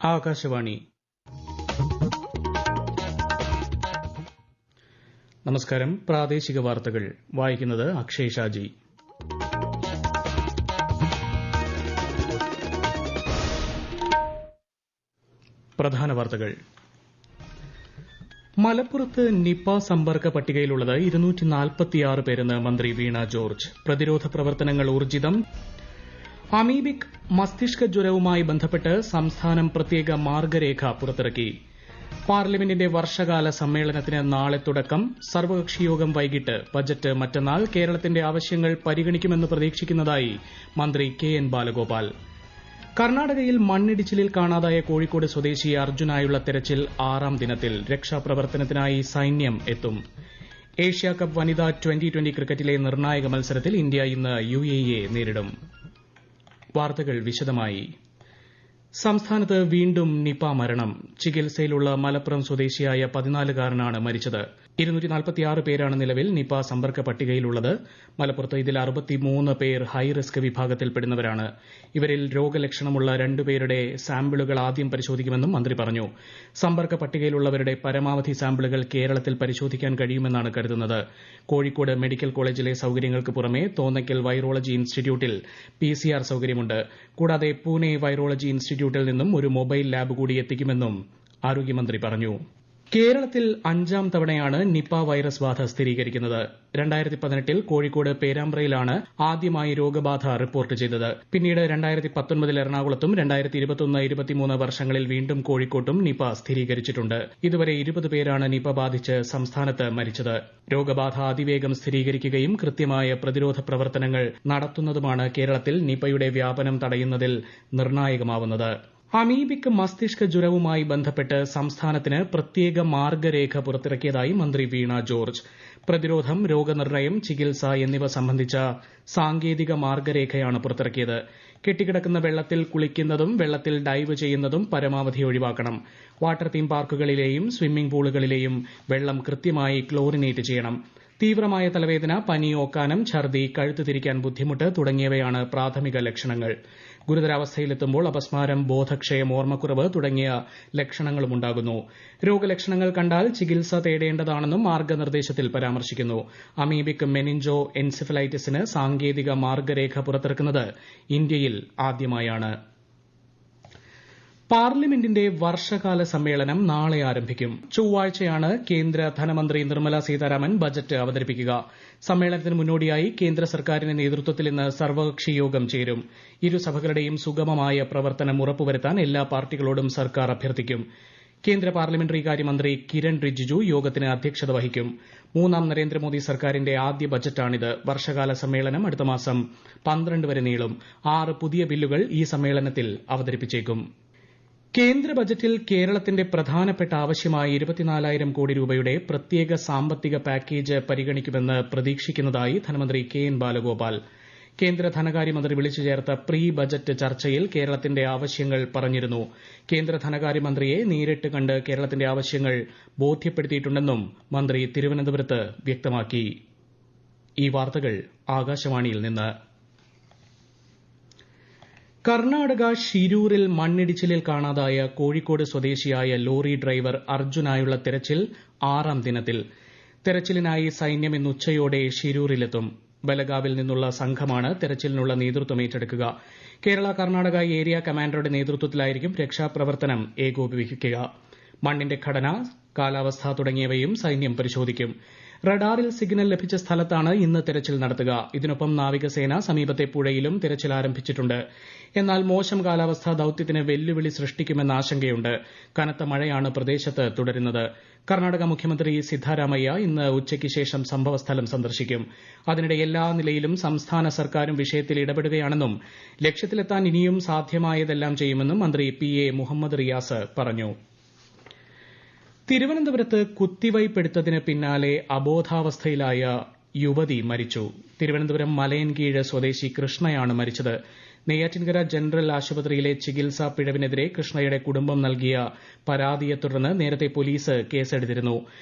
ആകാശവാണി. നമസ്കാരം. പ്രാദേശിക വാർത്തകൾ വായിക്കുന്നത് അക്ഷയ് ഷാജി. പ്രധാന വാർത്തകൾ. മലപ്പുറത്ത് നിപ സമ്പർക്ക പട്ടികയിലുള്ളത് 246 പേരെന്ന് മന്ത്രി വീണ ജോർജ്. പ്രതിരോധ പ്രവർത്തനങ്ങൾ ഊർജിതം. അമീബിക് മസ്തിഷ്ക ജ്വരവുമായി ബന്ധപ്പെട്ട് സംസ്ഥാനം പ്രത്യേക മാർഗരേഖ പുറത്തിറക്കി. പാർലമെന്റിന്റെ വർഷകാല സമ്മേളനത്തിന് നാളെ തുടക്കം. സർവകക്ഷിയോഗം വൈകിട്ട്. ബജറ്റ് മറ്റന്നാൾ. കേരളത്തിന്റെ ആവശ്യങ്ങൾ പരിഗണിക്കുമെന്ന് പ്രതീക്ഷിക്കുന്നതായി മന്ത്രി കെ എൻ ബാലഗോപാൽ. കർണാടകയിൽ മണ്ണിടിച്ചിലിൽ കാണാതായ കോഴിക്കോട് സ്വദേശി അർജുനായുള്ള തെരച്ചിൽ 6ാം ദിനത്തിൽ. രക്ഷാപ്രവർത്തനത്തിനായി സൈന്യം എത്തും. ഏഷ്യാകപ്പ് വനിതാ ട്വന്റി ക്രിക്കറ്റിലെ നിർണായക മത്സരത്തിൽ ഇന്ത്യ ഇന്ന് UAE-യെ നേരിടും. വാർത്തകൾ വിശദമായി. സംസ്ഥാനത്ത് വീണ്ടും നിപ മരണം. ചികിത്സയിലുള്ള മലപ്പുറം സ്വദേശിയായ 14-കാരനാണ് മരിച്ചത്. 246 പേരാണ് നിലവിൽ നിപ സമ്പർക്ക പട്ടികയിലുള്ളത്. മലപ്പുറത്ത് ഇതിൽ 63 പേർ ഹൈറിസ്ക് വിഭാഗത്തിൽപ്പെടുന്നവരാണ്. ഇവരിൽ രോഗലക്ഷണമുള്ള 2 പേരുടെ സാമ്പിളുകൾ ആദ്യം പരിശോധിക്കുമെന്നും മന്ത്രി പറഞ്ഞു. സമ്പർക്ക പട്ടികയിലുള്ളവരുടെ പരമാവധി സാമ്പിളുകൾ കേരളത്തിൽ പരിശോധിക്കാൻ കഴിയുമെന്നാണ് കരുതുന്നത്. കോഴിക്കോട് മെഡിക്കൽ കോളേജിലെ സൌകര്യങ്ങൾക്ക് പുറമെ തോന്നയ്ക്കൽ വൈറോളജി ഇൻസ്റ്റിറ്റ്യൂട്ടിൽ PCR സൌകര്യമുണ്ട്. കൂടാതെ പൂനെ വൈറോളജി ഇൻസ്റ്റിറ്റ്യൂട്ടിൽ നിന്നും ഒരു മൊബൈൽ ലാബ് കൂടി എത്തിക്കുമെന്നും ആരോഗ്യമന്ത്രി പറഞ്ഞു. കേരളത്തിൽ 5ാം തവണയാണ് നിപ വൈറസ് ബാധ സ്ഥിരീകരിക്കുന്നത്. 2018-ൽ കോഴിക്കോട് പേരാമ്പ്രയിലാണ് ആദ്യമായി രോഗബാധ റിപ്പോർട്ട് ചെയ്തത്. പിന്നീട് 2019-ൽ എറണാകുളത്തും 2021-23 വർഷങ്ങളിൽ വീണ്ടും കോഴിക്കോട്ടും നിപ സ്ഥിരീകരിച്ചിട്ടുണ്ട്. ഇതുവരെ 20 പേരാണ് നിപ ബാധിച്ച് സംസ്ഥാനത്ത് മരിച്ചത്. രോഗബാധ അതിവേഗം സ്ഥിരീകരിക്കുകയും കൃത്യമായ പ്രതിരോധ പ്രവർത്തനങ്ങൾ നടത്തുന്നതുമാണ് കേരളത്തിൽ നിപയുടെ വ്യാപനം തടയുന്നതിൽ നിർണായകമാവുന്നത്. അമീബിക് മസ്തിഷ്ക ജ്വരവുമായി ബന്ധപ്പെട്ട് സംസ്ഥാനത്തിന് പ്രത്യേക മാർഗരേഖ പുറത്തിറക്കിയതായി മന്ത്രി വീണ ജോർജ്. പ്രതിരോധം, രോഗനിർണയം, ചികിത്സ എന്നിവ സംബന്ധിച്ച സാങ്കേതിക മാർഗരേഖയാണ് പുറത്തിറക്കിയത്. കെട്ടിക്കിടക്കുന്ന വെള്ളത്തിൽ കുളിക്കുന്നതും വെള്ളത്തിൽ ഡൈവ് ചെയ്യുന്നതും പരമാവധി ഒഴിവാക്കണം. വാട്ടർ തീം പാർക്കുകളിലെയും സ്വിമ്മിംഗ് പൂളുകളിലെയും വെള്ളം കൃത്യമായി ക്ലോറിനേറ്റ് ചെയ്യണം. തീവ്രമായ തലവേദന, പനി, ഓക്കാനം, ഛർദി, കഴുത്ത് തിരിക്കാൻ ബുദ്ധിമുട്ട് തുടങ്ങിയവയാണ് പ്രാഥമിക ലക്ഷണങ്ങൾ. ഗുരുതരാവസ്ഥയിലെത്തുമ്പോൾ അപസ്മാരം, ബോധക്ഷയം, ഓർമ്മക്കുറവ് തുടങ്ങിയ ലക്ഷണങ്ങളുമുണ്ടാകുന്നു. രോഗലക്ഷണങ്ങൾ കണ്ടാൽ ചികിത്സ തേടേണ്ടതാണെന്നും മാർഗനിർദ്ദേശത്തിൽ പരാമർശിക്കുന്നു. അമീബിക് മെനിഞ്ചോ എൻസെഫലൈറ്റിസിന് സാങ്കേതിക മാർഗരേഖ പുറത്തിറക്കുന്നത് ഇന്ത്യയിൽ ആദ്യമായാണ്. പാർലമെന്റിന്റെ വർഷകാല സമ്മേളനം നാളെ ആരംഭിക്കും. ചൊവ്വാഴ്ചയാണ് കേന്ദ്ര ധനമന്ത്രി നിർമ്മല സീതാരാമൻ ബജറ്റ് അവതരിപ്പിക്കുക. സമ്മേളനത്തിന് മുന്നോടിയായി കേന്ദ്ര സർക്കാരിന്റെ നേതൃത്വത്തിൽ ഇന്ന് സർവകക്ഷി യോഗം ചേരും. ഇരുസഭകളുടെയും സുഗമമായ പ്രവർത്തനം ഉറപ്പുവരുത്താൻ എല്ലാ പാർട്ടികളോടും സർക്കാർ അഭ്യർത്ഥിക്കും. കേന്ദ്ര പാർലമെന്ററി കാര്യമന്ത്രി കിരൺ റിജിജു യോഗത്തിന് അധ്യക്ഷത വഹിക്കും. 3ാം നരേന്ദ്രമോദി സർക്കാരിന്റെ ആദ്യ ബജറ്റാണിത്. വർഷകാല സമ്മേളനം അടുത്ത മാസം 12 വരെ നീളും. 6 പുതിയ ബില്ലുകൾ ഈ സമ്മേളനത്തിൽ അവതരിപ്പിച്ചേക്കും. കേന്ദ്ര ബജറ്റിൽ കേരളത്തിന്റെ പ്രധാനപ്പെട്ട ആവശ്യമായ 24,000 കോടി രൂപയുടെ പ്രത്യേക സാമ്പത്തിക പാക്കേജ് പരിഗണിക്കുമെന്ന് പ്രതീക്ഷിക്കുന്നതായി ധനമന്ത്രി കെ എൻ ബാലഗോപാൽ. കേന്ദ്ര ധനകാര്യമന്ത്രി വിളിച്ചു ചേർത്ത പ്രീ ബജറ്റ് ചർച്ചയിൽ കേരളത്തിന്റെ ആവശ്യങ്ങൾ പറഞ്ഞിരുന്നു. കേന്ദ്ര ധനകാര്യമന്ത്രിയെ നേരിട്ട് കണ്ട് കേരളത്തിന്റെ ആവശ്യങ്ങൾ ബോധ്യപ്പെടുത്തിയിട്ടുണ്ടെന്നും മന്ത്രി തിരുവനന്തപുരത്ത് വ്യക്തമാക്കി. ഈ വാർത്തകൾ ആകാശവാണിയിൽ നിന്ന്. കർണാടക ഷിരൂരിൽ മണ്ണിടിച്ചിലിൽ കാണാതായ കോഴിക്കോട് സ്വദേശിയായ ലോറി ഡ്രൈവർ അർജുനായുള്ള തെരച്ചിൽ 6ാം ദിനത്തിൽ. തെരച്ചിലിനായി സൈന്യം ഇന്ന് ഉച്ചയോടെ ഷിരൂരിലെത്തും. ബലഗാവിൽ നിന്നുള്ള സംഘമാണ് തെരച്ചിലിനുള്ള നേതൃത്വം ഏറ്റെടുക്കുക. കേരള കർണാടക ഏരിയ കമാൻഡറുടെ നേതൃത്വത്തിലായിരിക്കും രക്ഷാപ്രവർത്തനം ഏകോപിപ്പിക്കുക. മണ്ണിന്റെ ഘടന, കാലാവസ്ഥ തുടങ്ങിയവയും സൈന്യം പരിശോധിക്കും. റഡാറിൽ സിഗ്നൽ ലഭിച്ച സ്ഥലത്താണ് ഇന്ന് തെരച്ചിൽ നടത്തുക. ഇതിനൊപ്പം നാവികസേന സമീപത്തെ പുഴയിലും തെരച്ചിൽ ആരംഭിച്ചിട്ടുണ്ട്. എന്നാൽ മോശം കാലാവസ്ഥ ദൌത്യത്തിന് വെല്ലുവിളി സൃഷ്ടിക്കുമെന്ന ആശങ്കയുണ്ട്. കനത്ത മഴയാണ് പ്രദേശത്ത് തുടരുന്നത്. കർണാടക മുഖ്യമന്ത്രി സിദ്ധരാമയ്യ ഇന്ന് ഉച്ചയ്ക്ക് ശേഷം സംഭവസ്ഥലം സന്ദർശിക്കും. അതിനിടെ എല്ലാ നിലയിലും സംസ്ഥാന സർക്കാരും വിഷയത്തിൽ ഇടപെടുകയാണെന്നും ലക്ഷ്യത്തിലെത്താൻ ഇനിയും സാധ്യമായതെല്ലാം ചെയ്യുമെന്നും മന്ത്രി PA മുഹമ്മദ് റിയാസ് പറഞ്ഞു. തിരുവനന്തപുരത്ത് കുത്തിവയ്പെടുത്തതിന് പിന്നാലെ അബോധാവസ്ഥയിലായ യുവതി മരിച്ചു. തിരുവനന്തപുരം മലയൻകീഴ് സ്വദേശി കൃഷ്ണയാണ് മരിച്ചത്. നെയ്യാറ്റിൻകര ജനറൽ ആശുപത്രിയിലെ ചികിത്സാ പിഴവിനെതിരെ കൃഷ്ണയുടെ കുടുംബം നൽകിയ പരാതിയെ തുടർന്ന് നേരത്തെ പോലീസ് കേസെടുത്തിരുന്നു.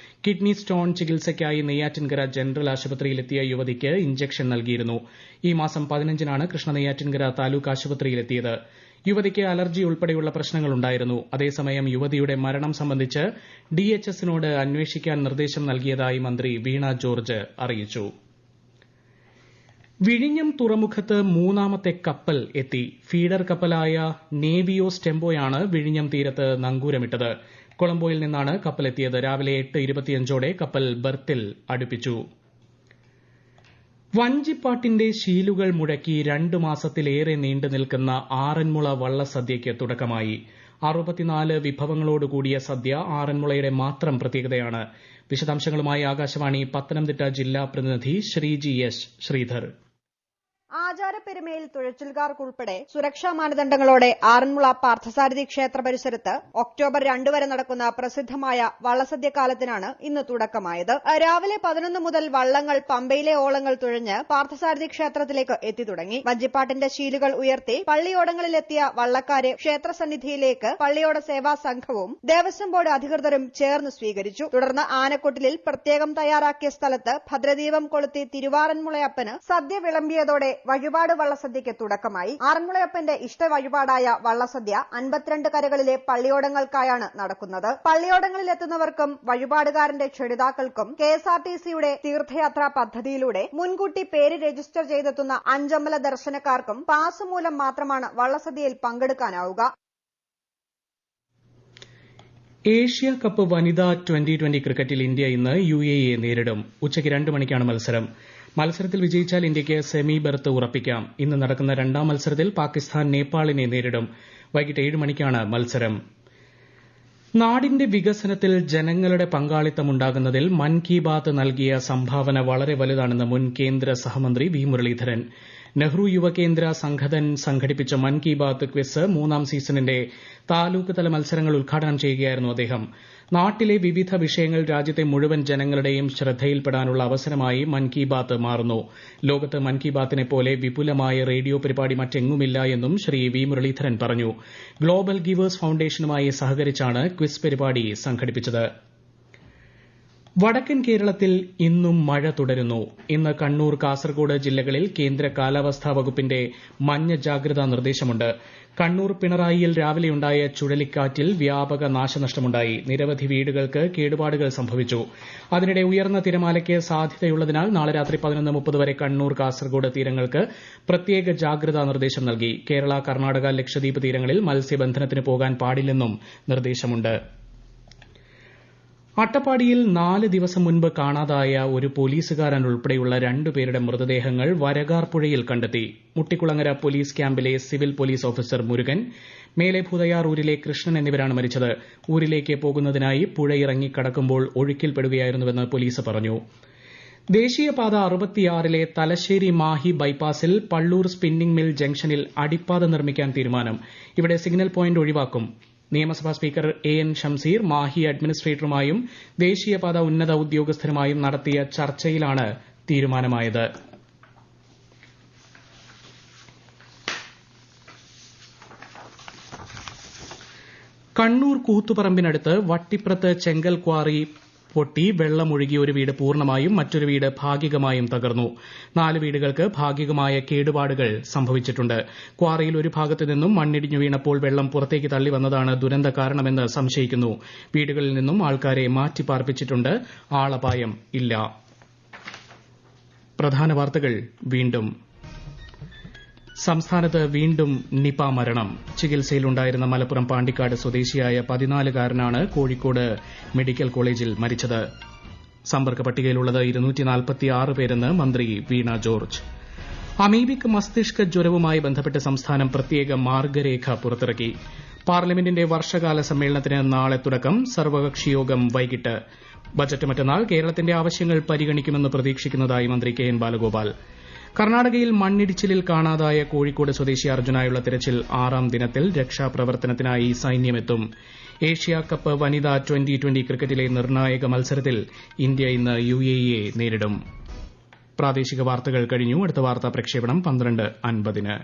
കിഡ്നി സ്റ്റോൺ ചികിത്സയ്ക്കായി നെയ്യാറ്റിൻകര ജനറൽ ആശുപത്രിയിലെത്തിയ യുവതിക്ക് ഇഞ്ചക്ഷൻ നൽകിയിരുന്നു. ഈ മാസം 15-നാണ് കൃഷ്ണ നെയ്യാറ്റിൻകര താലൂക്ക് ആശുപത്രിയിലെത്തിയത്. യുവതിക്ക് അലർജി ഉൾപ്പെടെയുള്ള പ്രശ്നങ്ങളുണ്ടായിരുന്നു. അതേസമയം യുവതിയുടെ മരണം സംബന്ധിച്ച് DHSനോട് അന്വേഷിക്കാൻ നിർദ്ദേശം നൽകിയതായി മന്ത്രി വീണ ജോർജ് അറിയിച്ചു. വിഴിഞ്ഞം തുറമുഖത്ത് മൂന്നാമത്തെ കപ്പൽ എത്തി. ഫീഡർ കപ്പലായ നേവിയോസ് ടെമ്പോയാണ് വിഴിഞ്ഞം തീരത്ത് നങ്കൂരമിട്ടത്. കൊളംബോയിൽ നിന്നാണ് കപ്പലെത്തിയത്. രാവിലെ 8:25ഓടെ കപ്പൽ ബർത്തിൽ അടുപ്പിച്ചു. വഞ്ചിപ്പാട്ടിന്റെ ശീലുകൾ മുഴക്കി 2 മാസത്തിലേറെ നീണ്ടു നിൽക്കുന്ന ആറന്മുള വള്ളസദ്യയ്ക്ക് തുടക്കമായി. 64 വിഭവങ്ങളോടുകൂടിയ സദ്യ ആറന്മുളയുടെ മാത്രം പ്രത്യേകതയാണ്. വിശദാംശങ്ങളുമായി ആകാശവാണി പത്തനംതിട്ട ജില്ലാ പ്രതിനിധി ശ്രീജി എസ് ശ്രീധർ. ആചാരപ്പെരുമയിൽ തുഴച്ചിൽക്കാർക്കുൾപ്പെടെ സുരക്ഷാ മാനദണ്ഡങ്ങളോടെ ആറന്മുള പാർത്ഥസാരഥി ക്ഷേത്ര പരിസരത്ത് ഒക്ടോബർ 2 വരെ നടക്കുന്ന പ്രസിദ്ധമായ വള്ളസദ്യക്കാലത്തിനാണ് ഇന്ന് തുടക്കമായത്. രാവിലെ 11 മുതൽ വള്ളങ്ങൾ പമ്പയിലെ ഓളങ്ങൾ തുഴഞ്ഞ് പാർത്ഥസാരഥി ക്ഷേത്രത്തിലേക്ക് എത്തിത്തുടങ്ങി. വഞ്ചിപ്പാട്ടിന്റെ ശീലുകൾ ഉയർത്തി പള്ളിയോടങ്ങളിലെത്തിയ വള്ളക്കാരെ ക്ഷേത്രസന്നിധിയിലേക്ക് പള്ളിയോട സേവാ സംഘവും ദേവസ്വം ബോർഡ് അധികൃതരും ചേർന്ന് സ്വീകരിച്ചു. തുടർന്ന് ആനക്കൊട്ടിലിൽ പ്രത്യേകം തയ്യാറാക്കിയ സ്ഥലത്ത് ഭദ്രദീപം കൊളുത്തി തിരുവാറന്മുളയപ്പന് സദ്യ വിളമ്പിയതോടെ വഴിപാട് വള്ളസദ്യയ്ക്ക് തുടക്കമായി. ആറന്മുളയപ്പന്റെ ഇഷ്ട വഴിപാടായ വള്ളസദ്യ 52 കരകളിലെ പള്ളിയോടങ്ങൾക്കായാണ് നടക്കുന്നത്. പള്ളിയോടങ്ങളിലെത്തുന്നവർക്കും വഴിപാടുകാരന്റെ ക്ഷണിതാക്കൾക്കും KSRTCയുടെ തീർത്ഥയാത്രാ പദ്ധതിയിലൂടെ മുൻകൂട്ടി പേര് രജിസ്റ്റർ ചെയ്തെത്തുന്ന 5 അമ്പല ദർശനക്കാർക്കും പാസ് മൂലം മാത്രമാണ് വള്ളസദ്യയിൽ പങ്കെടുക്കാനാവുക. ഏഷ്യ കപ്പ് വനിതാ 2020 ക്രിക്കറ്റിൽ ഇന്ത്യ ഇന്ന് UAE നേരിടും. ഉച്ചയ്ക്ക് 2 മണിക്കാണ് മത്സരം. മത്സരത്തിൽ വിജയിച്ചാൽ ഇന്ത്യയ്ക്ക് സെമി ബെർത്ത് ഉറപ്പിക്കാം. ഇന്ന് നടക്കുന്ന 2ാം മത്സരത്തിൽ പാകിസ്ഥാൻ നേപ്പാളിനെ നേരിടും. വൈകിട്ട് 7 മണിക്കാണ് മത്സരം. നാടിന്റെ വികസനത്തിൽ ജനങ്ങളുടെ പങ്കാളിത്തമുണ്ടാകുന്നതിൽ മൻ കി ബാത്ത് നൽകിയ സംഭാവന വളരെ വലുതാണെന്ന് മുൻ കേന്ദ്ര സഹമന്ത്രി വി മുരളീധരൻ. നെഹ്റു യുവകേന്ദ്ര സംഘതൻ സംഘടിപ്പിച്ച മൻ കി ബാത്ത് ക്വിസ് 3ാം സീസണിന്റെ താലൂക്ക് തല മത്സരങ്ങൾ ഉദ്ഘാടനം ചെയ്യുകയായിരുന്നു അദ്ദേഹം. നാട്ടിലെ വിവിധ വിഷയങ്ങൾ രാജ്യത്തെ മുഴുവൻ ജനങ്ങളുടെയും ശ്രദ്ധയിൽപ്പെടാനുള്ള അവസരമായി മൻ കി ബാത്ത് മാറുന്നു. ലോകത്ത് മൻ കി ബാത്തിനെ പോലെ വിപുലമായ റേഡിയോ പരിപാടി മറ്റെങ്ങുമില്ല എന്നും ശ്രീ വി മുരളീധരൻ പറഞ്ഞു. ഗ്ലോബൽ ഗിവേഴ്സ് ഫൌണ്ടേഷനുമായി സഹകരിച്ചാണ് ക്വിസ് പരിപാടി സംഘടിപ്പിച്ചത്. വടക്കൻ കേരളത്തിൽ ഇന്നും മഴ തുടരുന്നു. ഇന്ന് കണ്ണൂർ, കാസർഗോഡ് ജില്ലകളിൽ കേന്ദ്ര കാലാവസ്ഥാ വകുപ്പിന്റെ മഞ്ഞ ജാഗ്രതാ നിർദ്ദേശമുണ്ട്. കണ്ണൂർ പിണറായിയിൽ രാവിലെയുണ്ടായ ചുഴലിക്കാറ്റിൽ വ്യാപക നാശനഷ്ടമുണ്ടായി. നിരവധി വീടുകൾക്ക് കേടുപാടുകൾ സംഭവിച്ചു. അതിനിടെ ഉയർന്ന തിരമാലയ്ക്ക് സാധ്യതയുള്ളതിനാൽ നാളെ രാത്രി 11:30 വരെ കണ്ണൂർ, കാസർഗോഡ് തീരങ്ങൾക്ക് പ്രത്യേക ജാഗ്രതാ നിർദ്ദേശം നൽകി. കേരള, കർണാടക, ലക്ഷദ്വീപ് തീരങ്ങളിൽ മത്സ്യബന്ധനത്തിന് പോകാൻ പാടില്ലെന്നും നിർദ്ദേശമുണ്ട്. അട്ടപ്പാടിയിൽ 4 ദിവസം മുൻപ് കാണാതായ ഒരു പോലീസുകാരൻ ഉൾപ്പെടെയുള്ള 2 പേരുടെ മൃതദേഹങ്ങൾ വരകാർ പുഴയിൽ കണ്ടെത്തി. മുട്ടിക്കുളങ്ങര പോലീസ് ക്യാമ്പിലെ സിവിൽ പോലീസ് ഓഫീസർ മുരുകൻ, മേലെ ഭൂതയാർ ഊരിലെ കൃഷ്ണൻ എന്നിവരാണ് മരിച്ചത്. ഊരിലേക്ക് പോകുന്നതിനായി പുഴയിറങ്ങി കടക്കുമ്പോൾ ഒഴുക്കിൽപ്പെടുകയായിരുന്നുവെന്ന് പോലീസ് പറഞ്ഞു. ദേശീയപാത 66ലെ തലശ്ശേരി മാഹി ബൈപ്പാസിൽ പള്ളൂർ സ്പിന്നിംഗ് മിൽ ജംഗ്ഷനിൽ അടിപ്പാത നിർമ്മിക്കാൻ തീരുമാനം. ഇവിടെ സിഗ്നൽ പോയിന്റ് ഒഴിവാക്കും. നിയമസഭാ സ്പീക്കർ AN ഷംസീർ മാഹി അഡ്മിനിസ്ട്രേറ്ററുമായും ദേശീയപാത ഉന്നത ഉദ്യോഗസ്ഥരുമായും നടത്തിയ ചർച്ചയിലാണ് തീരുമാനമായത്. കണ്ണൂർ കൂത്തുപറമ്പിനടുത്ത് വട്ടിപ്രത്ത് ചെങ്കൽ ക്വാറി പൊട്ടി വെള്ളമൊഴുകി ഒരു വീട് പൂർണ്ണമായും മറ്റൊരു വീട് ഭാഗികമായും തകർന്നു. 4 വീടുകൾക്ക് ഭാഗികമായ കേടുപാടുകൾ സംഭവിച്ചിട്ടുണ്ട്. ക്വാറിയിൽ ഒരു ഭാഗത്തു നിന്നും മണ്ണിടിഞ്ഞു വീണപ്പോൾ വെള്ളം പുറത്തേക്ക് തള്ളി വന്നതാണ് ദുരന്ത കാരണമെന്ന് സംശയിക്കുന്നു. വീടുകളിൽ നിന്നും ആൾക്കാരെ മാറ്റിപ്പാർപ്പിച്ചിട്ടുണ്ട്. ആളപായം ഇല്ല. പ്രധാന വാർത്തകൾ വീണ്ടും. സംസ്ഥാനത്ത് വീണ്ടും നിപ മരണം. ചികിത്സയിലുണ്ടായിരുന്ന മലപ്പുറം പാണ്ടിക്കാട് സ്വദേശിയായ 14-കാരനാണ് കോഴിക്കോട് മെഡിക്കൽ കോളേജിൽ മരിച്ചത്. സമ്പർക്ക പട്ടികയിലുള്ളത് 246 പേരെന്ന് മന്ത്രി വീണ ജോർജ്. അമീബിക് മസ്തിഷ്ക ജ്വരവുമായി ബന്ധപ്പെട്ട് സംസ്ഥാനം പ്രത്യേക മാർഗ്ഗരേഖ പുറത്തിറക്കി. പാർലമെന്റിന്റെ വർഷകാല സമ്മേളനത്തിന് നാളെ തുടക്കം. സർവകക്ഷിയോഗം വൈകിട്ട്. ബജറ്റ് മറ്റന്നാൾ. കേരളത്തിന്റെ ആവശ്യങ്ങൾ പരിഗണിക്കുമെന്ന് പ്രതീക്ഷിക്കുന്നതായി മന്ത്രി KN ബാലഗോപാൽ. കർണാടകയിൽ മണ്ണിടിച്ചിലിൽ കാണാതായ കോഴിക്കോട് സ്വദേശി അർജുനായുള്ള തിരച്ചിൽ 6ാം ദിനത്തിൽ. രക്ഷാപ്രവർത്തനത്തിനായി സൈന്യമെത്തും. ഏഷ്യ കപ്പ് വനിതാ 2020 ക്രിക്കറ്റിലെ നിർണായക മത്സരത്തിൽ ഇന്ത്യ ഇന്ന് UAE നേരിടും. പ്രാദേശിക വാർത്തകൾ കഴിഞ്ഞു. അടുത്ത വാർത്താ പ്രക്ഷേപണം 12:50.